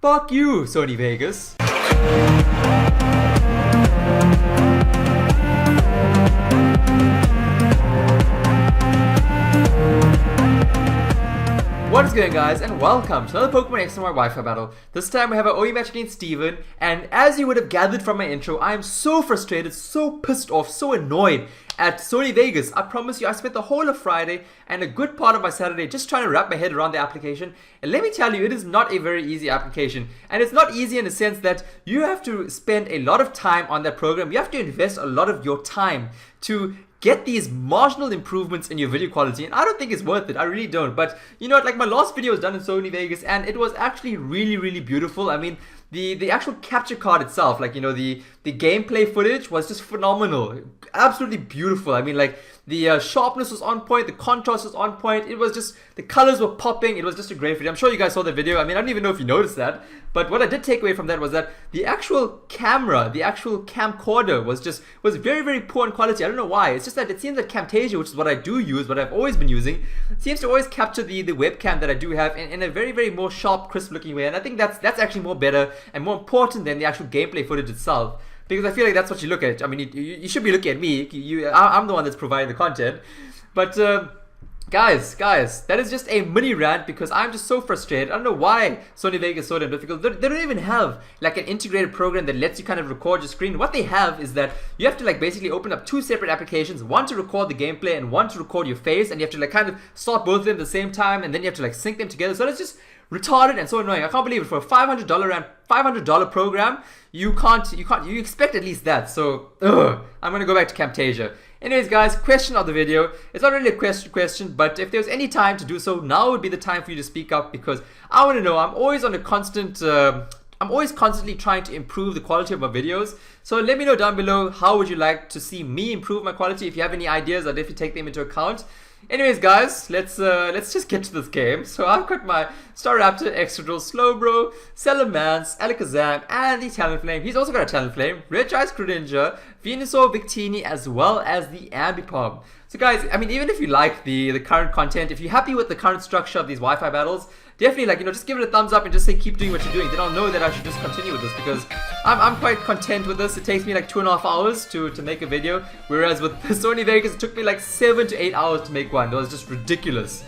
Fuck you, Sony Vegas. What is going, guys, and welcome to another Pokemon X and Y Wi-Fi battle. This time we have an OE match against Steven, and as you would have gathered from my intro, I am so frustrated, so pissed off, so annoyed at Sony Vegas. I promise you, I spent the whole of Friday and a good part of my Saturday just trying to wrap my head around the application, and let me tell you, it is not a very easy application. And it's not easy in the sense that you have to spend a lot of time on that program. You have to invest a lot of your time to get these marginal improvements in your video quality, and I don't think it's worth it. I really don't. But you know what, like my last video was done in Sony Vegas and it was actually really beautiful. I mean, the actual capture card itself, like, you know, the gameplay footage was just phenomenal, absolutely beautiful. I mean, like, the sharpness was on point, the contrast was on point, it was just, the colors were popping, it was just a great video. I'm sure you guys saw the video. I mean, I don't even know if you noticed that, but what I did take away from that was that the actual camera, the actual camcorder was very poor in quality. I don't know why. It's just that it seems that Camtasia, which is what I do use, what I've always been using, seems to always capture the webcam that I do have in a very more sharp, crisp looking way, and I think that's actually more better and more important than the actual gameplay footage itself. Because I feel like that's what you look at. I mean, you should be looking at me. I'm the one that's providing the content. But guys, that is just a mini rant because I'm just so frustrated. I don't know why Sony Vegas is so damn difficult. They don't even have like an integrated program that lets you kind of record your screen. What they have is that you have to like basically open up two separate applications, one to record the gameplay and one to record your face, and you have to like kind of start both of them at the same time, and then you have to like sync them together. So it's just retarded and so annoying. I can't believe it. For a $500 program, you expect at least that. So I'm gonna go back to Camtasia. Anyways, guys, question of the video. It's not really a question, but if there's any time to do so, now would be the time for you to speak up, because I want to know. I'm always on a constant I'm always constantly trying to improve the quality of my videos. So let me know down below, how would you like to see me improve my quality? If you have any ideas, I'll definitely take them into account. Anyways, guys, let's just get to this game. So I've got my Staraptor, Excadrill, Slowbro, Salamence, Alakazam, and the Talonflame. He's also got a Talonflame, Regice, Greninja, Venusaur, Victini, as well as the Ambipom. So guys, I mean, even if you like the current content, if you're happy with the current structure of these Wi-Fi battles, definitely, like, you know, just give it a thumbs up and just say keep doing what you're doing. Then I'll know that I should just continue with this, because I'm quite content with this. It takes me like 2.5 hours to make a video, whereas with Sony Vegas it took me like 7 to 8 hours to make one. That was just ridiculous.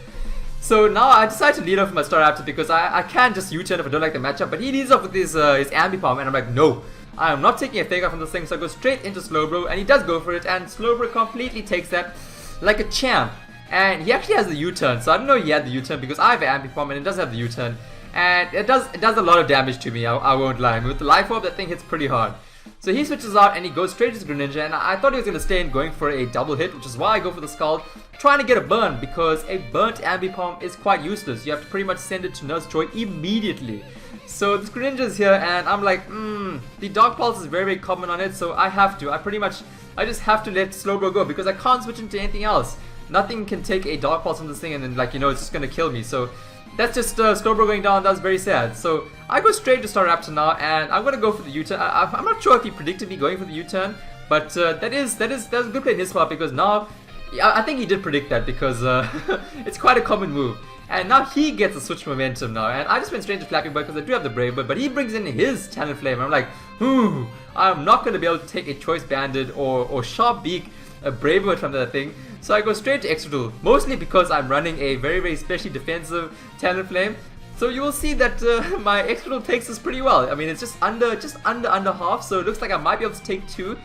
So now I decided to lead off with my Staraptor because I can't just U-turn if I don't like the matchup, but he leads off with his Ambipom, and I'm like, no, I am not taking a fake out from this thing. So I go straight into Slowbro, and he does go for it, and Slowbro completely takes that like a champ. And he actually has the U-turn, so I don't know he had the U-turn because I have an Ambipom and it does have the U-turn, and it does a lot of damage to me. I won't lie. I mean, with the Life Orb, that thing hits pretty hard. So he switches out and he goes straight to Greninja, and I thought he was going to stay in going for a double hit, which is why I go for the Scald, trying to get a burn, because a burnt Ambipom is quite useless. You have to pretty much send it to Nurse Joy immediately. So this Greninja is here, and I'm like, the Dark Pulse is very common on it, so I just have to let Slowbro go, because I can't switch into anything else. Nothing can take a Dark Pulse on this thing and then, like, you know, it's just gonna kill me. So that's just Slowbro going down. That's very sad. So I go straight to Staraptor now, and I'm gonna go for the U-turn. I'm not sure if he predicted me going for the U-turn, but that was a good play in his part, because now I think he did predict that, because it's quite a common move. And now he gets a switch momentum now, and I just went straight to Flappy Bird because I do have the Brave Bird, but he brings in his Talonflame. I'm like, I'm not going to be able to take a Choice Banded or Sharp Beak, a Brave Bird from that thing. So I go straight to Excadrill, mostly because I'm running a very specially defensive Talonflame. So you will see that my Excadrill takes this pretty well. I mean, it's just under half, so it looks like I might be able to take 2.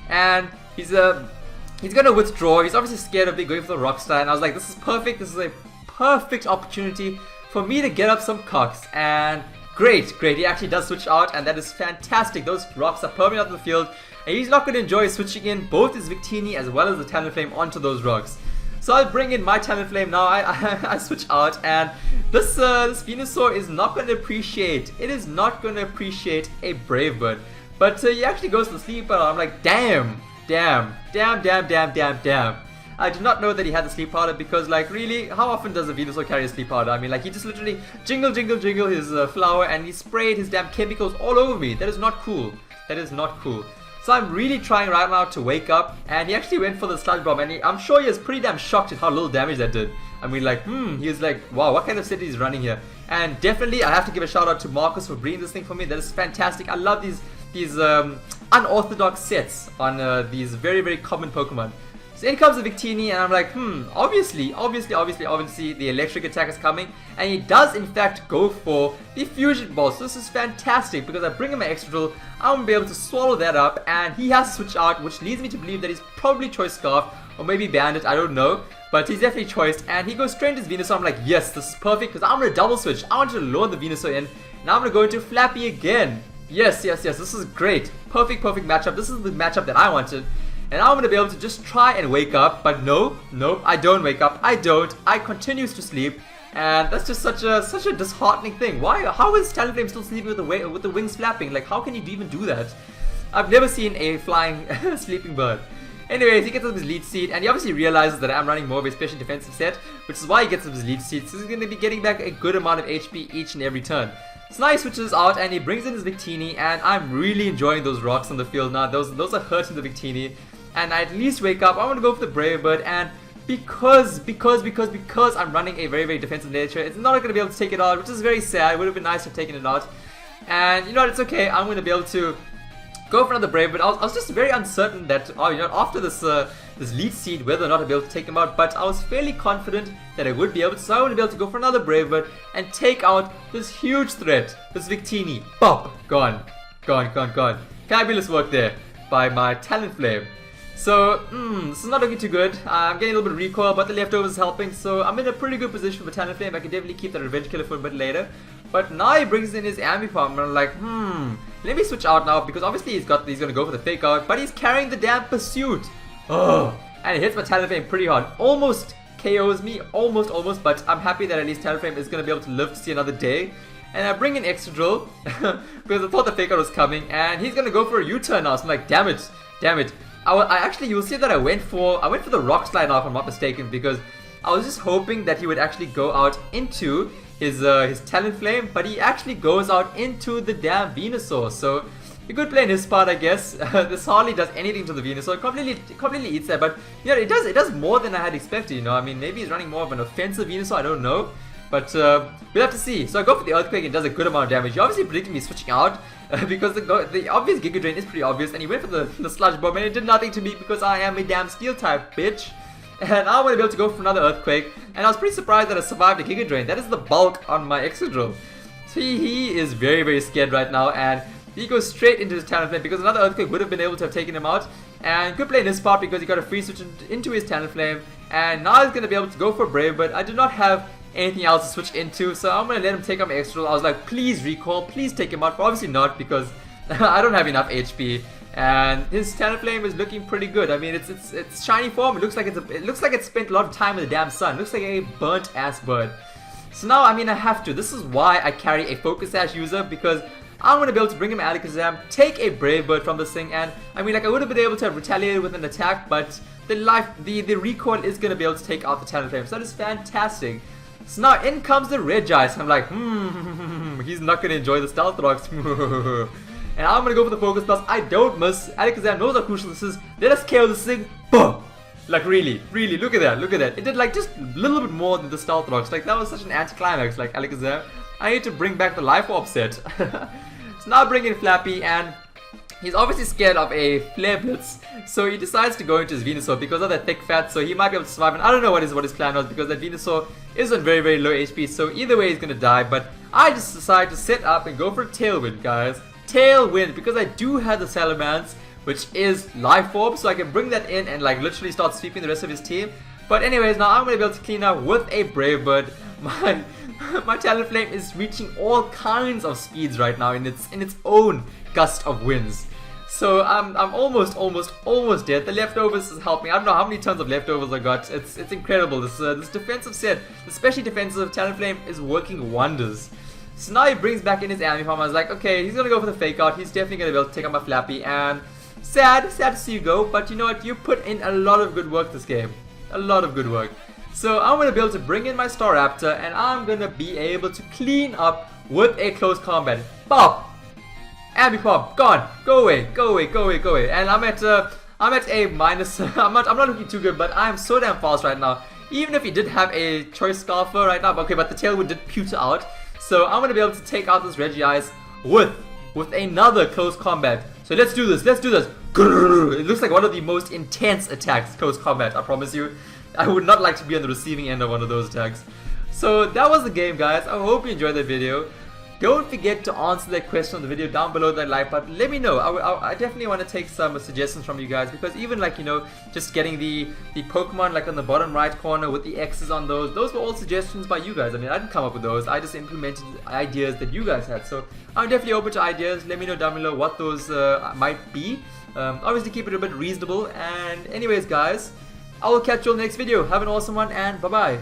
And he's gonna withdraw. He's obviously scared of me going for the Rockstar, and I was like, this is perfect. This is a perfect opportunity for me to get up some cocks. And great, he actually does switch out, and that is fantastic. Those rocks are permanent out of the field, and he's not going to enjoy switching in both his Victini as well as the Talonflame onto those rocks. So I'll bring in my Talonflame now. I switch out, and this Venusaur is not going to appreciate. It is not going to appreciate a Brave Bird, but he actually goes to the Sleep Powder. I'm like, damn. I did not know that he had the Sleep Powder, because, like, really, how often does a Venusaur carry a Sleep Powder? I mean, like, he just literally jingle his flower, and he sprayed his damn chemicals all over me. That is not cool. That is not cool. So I'm really trying right now to wake up, and he actually went for the sludge bomb, and I'm sure he was pretty damn shocked at how little damage that did. I mean, like, he was like, wow, what kind of set is running here? And definitely, I have to give a shout out to Marcus for breeding this thing for me. That is fantastic. I love these unorthodox sets on these very, very common Pokemon. So in comes the Victini, and I'm like, obviously, the electric attack is coming, and he does in fact go for the fusion ball. So this is fantastic because I bring him an extra drill, I'm gonna be able to swallow that up, and he has to switch out, which leads me to believe that he's probably choice Scarf or maybe Bandit, I don't know, but he's definitely choiced, and he goes straight into Venusaur. I'm like, yes, this is perfect because I'm gonna double switch. I want to lure the Venusaur in, and I'm gonna go into Flappy again. Yes, this is great, perfect matchup. This is the matchup that I wanted. And I'm going to be able to just try and wake up, but no, I don't wake up. I continue to sleep, and that's just such a disheartening thing. How is Talonflame still sleeping with the wings flapping? Like, how can you even do that? I've never seen a flying sleeping bird. Anyways, he gets up his lead seat, and he obviously realizes that I'm running more of a special defensive set, which is why he gets up his lead seat. So he's going to be getting back a good amount of HP each and every turn. So now he switches out and he brings in his Victini, and I'm really enjoying those rocks on the field now. Those are hurting the Victini. And I at least wake up. I want to go for the Brave Bird, and because I'm running a very, very defensive nature, it's not going to be able to take it out, which is very sad. It would have been nice to have taken it out. And you know what, it's okay. I'm going to be able to go for another Brave Bird. I was just very uncertain that, after this lead seed, whether or not I'd be able to take him out, but I was fairly confident that I would be able to. So I'm going to be able to go for another Brave Bird and take out this huge threat, this Victini. Bop! Gone. Fabulous work there by my Talonflame. So, this is not looking too good. I'm getting a little bit of recoil, but the leftovers is helping, so I'm in a pretty good position for Talonflame. I can definitely keep that Revenge Killer for a bit later. But now he brings in his Ambipom, and I'm like, let me switch out now, because obviously he's going to go for the Fake Out, but he's carrying the damn Pursuit. Oh, and it hits my Talonflame pretty hard. Almost KOs me, almost, but I'm happy that at least Talonflame is going to be able to live to see another day. And I bring in Extra Drill, because I thought the Fake Out was coming, and he's going to go for a U-turn now, so I'm like, damn it. I actually, you'll see that I went for the Rock Slide now, if I'm not mistaken, because I was just hoping that he would actually go out into his Talonflame, but he actually goes out into the damn Venusaur. So a good play in his part, I guess. This hardly does anything to the Venusaur. It completely eats that, but yeah, it does more than I had expected. You know, I mean, maybe he's running more of an offensive Venusaur. I don't know. But we'll have to see. So I go for the Earthquake and does a good amount of damage. You obviously predicted me switching out because the obvious Giga Drain is pretty obvious, and he went for the Sludge Bomb, and it did nothing to me because I am a damn Steel type, bitch. And I'm going to be able to go for another Earthquake, and I was pretty surprised that I survived a Giga Drain. That is the bulk on my Excadrill. So he is very, very scared right now, and he goes straight into his Talonflame because another Earthquake would have been able to have taken him out. And good play in his part because he got a free switch into his Talonflame, and now he's going to be able to go for Brave, but I do not have anything else to switch into, so I'm going to let him take out my Excadrill. I was like, please recall, please take him out, but obviously not because I don't have enough HP. And his Talonflame is looking pretty good. I mean, it's shiny form. It looks like it spent a lot of time in the damn sun. It looks like a burnt ass bird. So now, I mean, I have to. This is why I carry a Focus Sash user, because I'm going to be able to bring him Alakazam, take a Brave Bird from this thing, and I mean, like, I would have been able to have retaliated with an attack, but the recoil is going to be able to take out the Talonflame. So that is fantastic. So now in comes the Regice. I'm like, he's not going to enjoy the Stealth Rocks. And I'm going to go for the Focus Plus. I don't miss. Alakazam knows how crucial this is. Let us KO this thing. Boom! Like, really, look at that. It did like just a little bit more than the Stealth Rocks. Like, that was such an anticlimax, like Alakazam. I need to bring back the Life Orb set. So now I bring in Flappy, and he's obviously scared of a Flare Blitz, so he decides to go into his Venusaur because of that thick fat, so he might be able to survive. And I don't know what his plan was, because that Venusaur is on very, very low HP, so either way he's gonna die. But I just decided to set up and go for a Tailwind, guys. Tailwind, because I do have the Salamence, which is Life Orb, so I can bring that in and like literally start sweeping the rest of his team. But anyways, now I'm gonna be able to clean up with a Brave Bird. My Talonflame is reaching all kinds of speeds right now in its own gust of winds. So I'm almost dead. The leftovers is helping. I don't know how many tons of leftovers I got. It's incredible. This defensive set, especially defensive Talonflame, is working wonders. So now he brings back in his Ambipom. I was like, okay, he's gonna go for the Fake Out. He's definitely gonna be able to take out my Flappy. And sad to see you go. But you know what? You put in a lot of good work this game. A lot of good work. So I'm going to be able to bring in my Staraptor, and I'm going to be able to clean up with a close combat. Bop! Ambipop, gone. Go away, go away, go away, go away. And I'm at a minus. I'm not looking too good, but I'm so damn fast right now. Even if he did have a choice Scarfer right now, okay, but the Tailwind did pewter out. So I'm gonna be able to take out this Regice with another close combat. So let's do this, let's do this. It looks like one of the most intense attacks, close combat, I promise you. I would not like to be on the receiving end of one of those attacks. So that was the game, guys. I hope you enjoyed the video. Don't forget to answer that question on the video down below that like button. Let me know. I definitely want to take some suggestions from you guys, because even like, you know, just getting the Pokemon like on the bottom right corner with the X's on those were all suggestions by you guys. I mean, I didn't come up with those. I just implemented ideas that you guys had. So I'm definitely open to ideas. Let me know down below what those might be. Obviously keep it a bit reasonable. And anyways, guys, I will catch you on the next video. Have an awesome one, and bye bye.